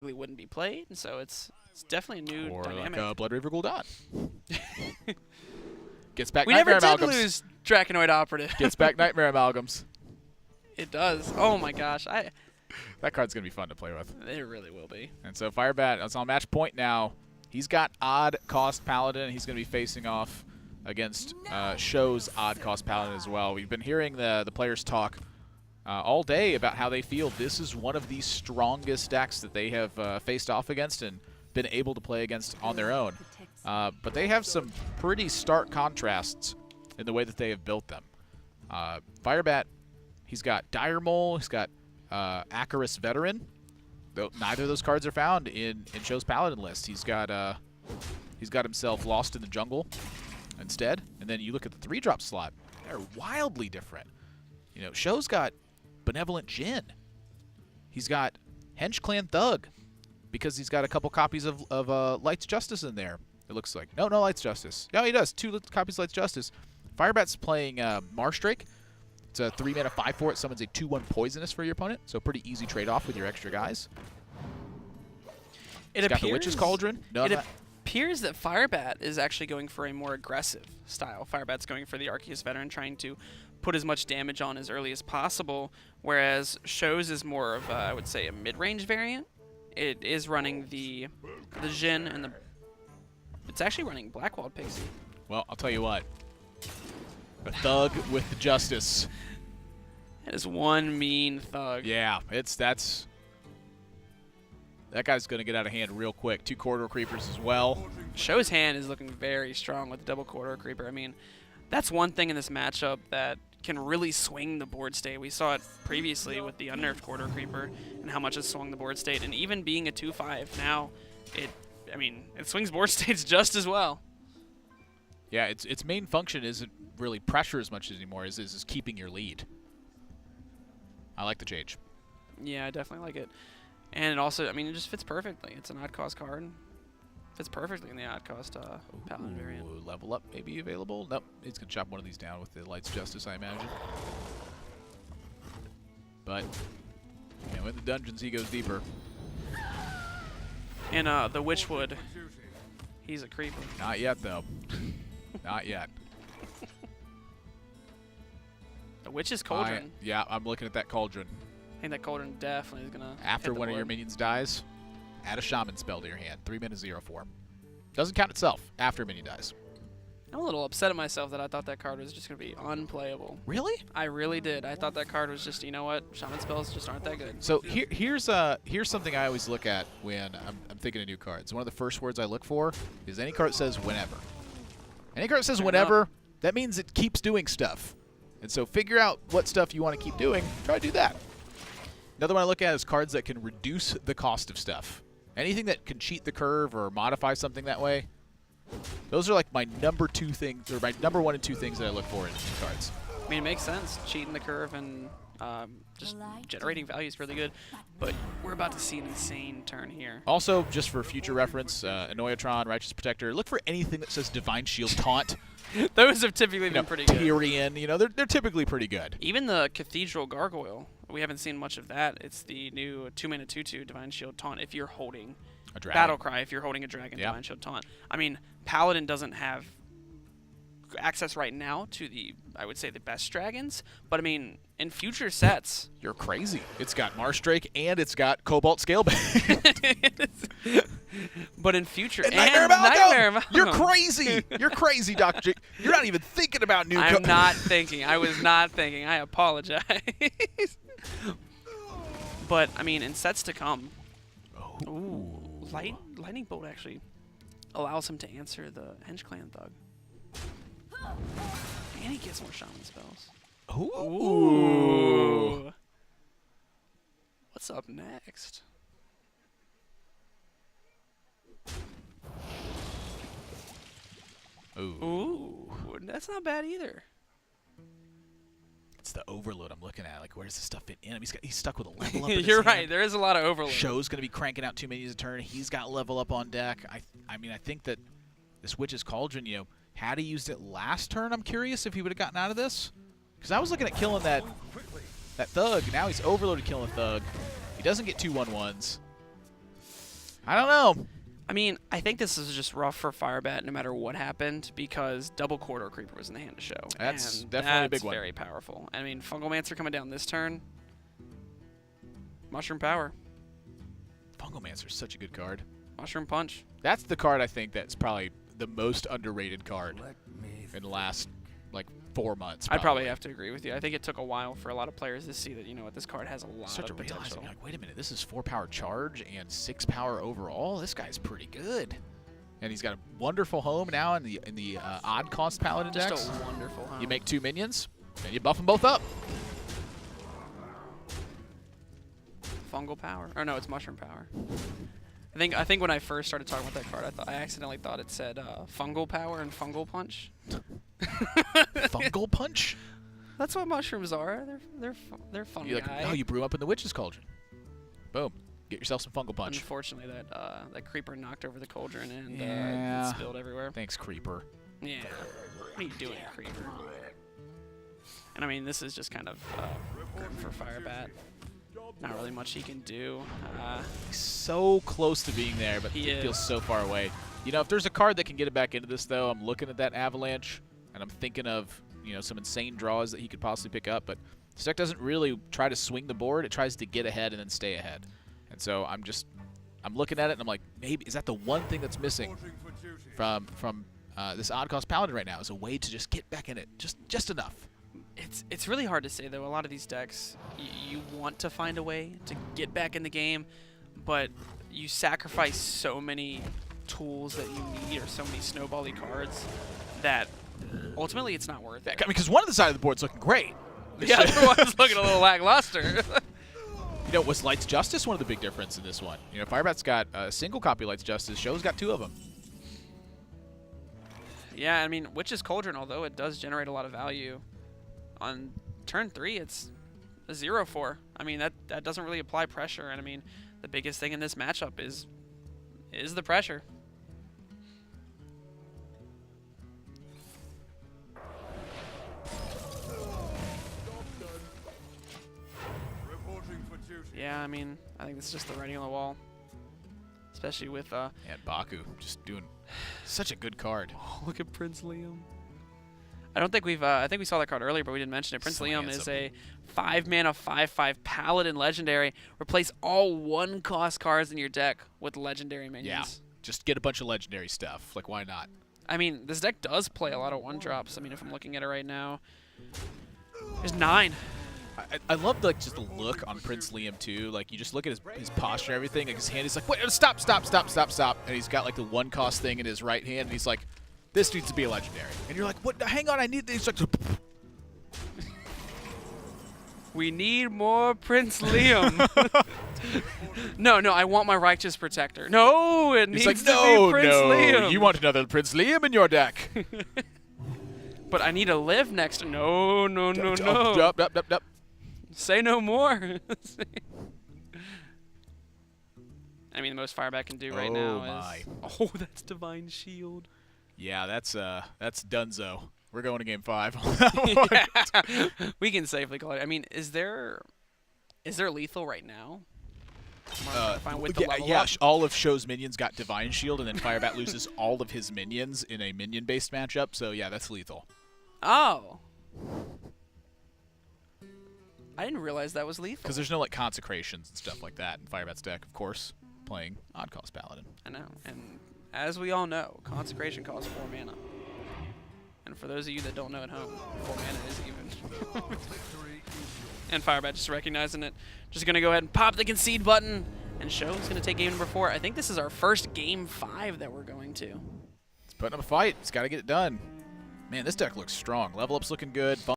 wouldn't be played, and so it's definitely a new Or dynamic. like Blood Reaver Gul'dan. Gets back We Nightmare never did Amalgams. lose Draconiid Operative. Gets back Nightmare Amalgams. It does. Oh my gosh, That card's going to be fun to play with. it really will be. And so Firebat is on match point now. He's got odd cost Paladin. He's going to be facing off against Sjow's odd cost Paladin as well. We've been hearing the players talk all day about how they feel this is one of the strongest decks that they have faced off against and been able to play against on their own. But they have some pretty stark contrasts in the way that they have built them. Firebat, he's got Dire Mole, he's got Acarus Veteran. Though neither of those cards are found in Sjow's Paladin list. He's got himself Lost in the Jungle instead. And then you look at the 3-drop slot; they're wildly different. You know, Sjow's got Benevolent Djinn. He's got Hench Clan Thug because he's got a couple copies of Light's Justice in there. It looks like no Light's Justice. No, he does 2 copies of Light's Justice. Firebat's playing Marstrake. It's a 3-mana 5/4. It summons a 2/1 poisonous for your opponent, so pretty easy trade-off with your extra guys. It's got the Witch's Cauldron. It appears that Firebat is actually going for a more aggressive style. Firebat's going for the Arceus Veteran, trying to put as much damage on as early as possible, whereas Sjow's is more of, I would say, a mid-range variant. It is running the Djinn and it's actually running Blackwalled Pixie. Well, I'll tell you what. The Thug with the Justice. That is one mean Thug. Yeah, that guy's going to get out of hand real quick. 2 Corridor Creepers as well. Sjow's hand is looking very strong with the double Corridor Creeper. I mean, that's one thing in this matchup that can really swing the board state. We saw it previously with the unnerved Corridor Creeper and how much it swung the board state. And even being a 2/5 now, it swings board states just as well. Yeah, its main function isn't really pressure as much anymore as is keeping your lead. I like the change. Yeah, I definitely like it. And it also, it just fits perfectly. It's an odd cost card. Fits perfectly in the odd cost Paladin variant. Level up may be available. Nope, he's going to chop one of these down with the Light's Justice, I imagine. But, you know, in the dungeons, he goes deeper. And the Witchwood, he's a creeper. Not yet, though. Not yet. The Witch's Cauldron. Yeah, I'm looking at that Cauldron. I think that Cauldron definitely is going to After one of your minions dies, add a Shaman spell to your hand. 3 mana 0/4. Doesn't count itself after a minion dies. I'm a little upset at myself that I thought that card was just going to be unplayable. Really? I really did. I thought that card was just, you know what? Shaman spells just aren't that good. So here's something I always look at when I'm thinking of new cards. One of the first words I look for is any card that says whenever. Any card that says whenever, that means it keeps doing stuff. And so figure out what stuff you want to keep doing. Try to do that. Another one I look at is cards that can reduce the cost of stuff. Anything that can cheat the curve or modify something that way. Those are like my number 2 things, or my number 1 and 2 things that I look for in new cards. I mean, it makes sense. Cheating the curve and just generating value is really good. But we're about to see an insane turn here. Also, just for future reference, Annoyatron, Righteous Protector, look for anything that says Divine Shield Taunt. Those have typically been pretty good. Tyrion, you know, they're typically pretty good. Even the Cathedral Gargoyle, we haven't seen much of that. It's the new 2-mana 2/2 Divine Shield Taunt if you're holding A dragon. Battle Cry, if you're holding a dragon, Divine Shield Taunt. I mean, Paladin doesn't have access right now to I would say the best dragons, but I mean, in future sets. You're crazy. It's got Marstrake and it's got Cobalt Scalebag. But in future, and Nightmare Amalgam. You're Amalgam. crazy. You're crazy, Dr. J. You're not even thinking about new I'm not thinking. I was not thinking. I apologize. But, I mean, in sets to come. Ooh. Lightning Bolt actually allows him to answer the Hench Clan Thug. And he gets more Shaman spells. Ooh. What's up next? Ooh. That's not bad either. It's the overload I'm looking at. Like, where does this stuff fit in him? He's stuck with a level up. You're right. There is a lot of overload. Sjow's going to be cranking out 2 minions a turn. He's got level up on deck. I mean, I think that this Witch's Cauldron, you know, had he used it last turn, I'm curious if he would have gotten out of this. Because I was looking at killing that Thug. Now he's overloaded killing a Thug. He doesn't get 2/1/1s. I don't know. I mean, I think this is just rough for Firebat no matter what happened because double Corridor Creeper was in the hand of Sjow. That's and definitely a big that's one. very powerful. I mean, Fungal Mancer coming down this turn. Mushroom Power. Fungal Mancer is such a good card. Mushroom Punch. That's the card I think that's probably the most underrated card in the last, like, 4 months. I'd probably have to agree with you. I think it took a while for a lot of players to see that, you know what, this card has a lot Start to of realize, potential. I'm like, wait a minute, this is 4-power charge and 6-power overall. This guy's pretty good, and he's got a wonderful home now in the odd cost paladin Just decks. a wonderful home. You make 2 minions, and you buff them both up. Fungal Power. Or no, it's Mushroom Power. I think when I first started talking about that card, I accidentally thought it said Fungal Power and Fungal Punch. Fungal Punch? That's what mushrooms are. They're fungi. You're like, oh, you brew up in the witch's cauldron. Boom. Get yourself some Fungal Punch. Unfortunately, that creeper knocked over the cauldron and Yeah. it spilled everywhere. Thanks, Creeper. Yeah. What are you doing, creeper? And I mean, this is just kind of good for Firebat. Not really much he can do. He's so close to being there, but He it feels is. so far away. You know, if there's a card that can get it back into this, though, I'm looking at that Avalanche, and I'm thinking of, you know, some insane draws that he could possibly pick up, but this deck doesn't really try to swing the board. It tries to get ahead and then stay ahead. And so I'm looking at it, and I'm like, maybe, is that the one thing that's missing from this odd cost paladin right now, is a way to just get back in it, just enough. It's really hard to say, though. A lot of these decks, you want to find a way to get back in the game, but you sacrifice so many tools that you need or so many snowbally cards that ultimately it's not worth it. I mean, because one of the side of the board's looking great. The other one's looking a little lackluster. You know, was Light's Justice one of the big difference in this one? You know, Firebat's got a single copy of Light's Justice. Show's got 2 of them. Yeah, I mean, Witch's Cauldron, although it does generate a lot of value, on turn 3 it's a 0-4. I mean, that doesn't really apply pressure, and I mean, the biggest thing in this matchup is the pressure. Yeah, I mean, I think this is just the writing on the wall, especially with And Baku just doing such a good card. oh, look at Prince Liam. I don't think we've I think we saw that card earlier, but we didn't mention it. Prince So Liam handsome. is a 5-mana 5/5 paladin legendary. Replace all 1-cost cards in your deck with legendary minions. Yeah, just get a bunch of legendary stuff. Like, why not? I mean, this deck does play a lot of 1-drops. I mean, if I'm looking at it right now, there's 9. I love like just the look on Prince Liam too. Like, you just look at his posture and everything. Like, his hand is like, wait, stop, and he's got like the 1-cost thing in his right hand, and he's like, this needs to be a legendary. And you're like, what? Hang on, I need this. Like, We need more Prince Liam. No, I want my Righteous Protector. No, it needs he's like, to no, be Prince no, Liam. you want another Prince Liam in your deck. But I need to live next. No. Dup. Say no more. I mean, the most Firebat can do right now my. is... Oh, that's Divine Shield. Yeah, that's Dunzo. We're going to game 5 on that one. Yeah, we can safely call it. I mean, is there lethal right now? With the level up? All of Show's minions got Divine Shield, and then Firebat loses all of his minions in a minion-based matchup. So yeah, that's lethal. Oh. I didn't realize that was lethal. Because there's no like consecrations and stuff like that in Firebat's deck, of course, playing Odd Cost Paladin. I know. And as we all know, Consecration costs 4 mana. And for those of you that don't know at home, 4 mana is even. And Firebat just recognizing it. Just going to go ahead and pop the concede button. And Sjow is going to take game number 4. I think this is our first game 5 that we're going to. It's putting up a fight. It's got to get it done. Man, this deck looks strong. Level up's looking good.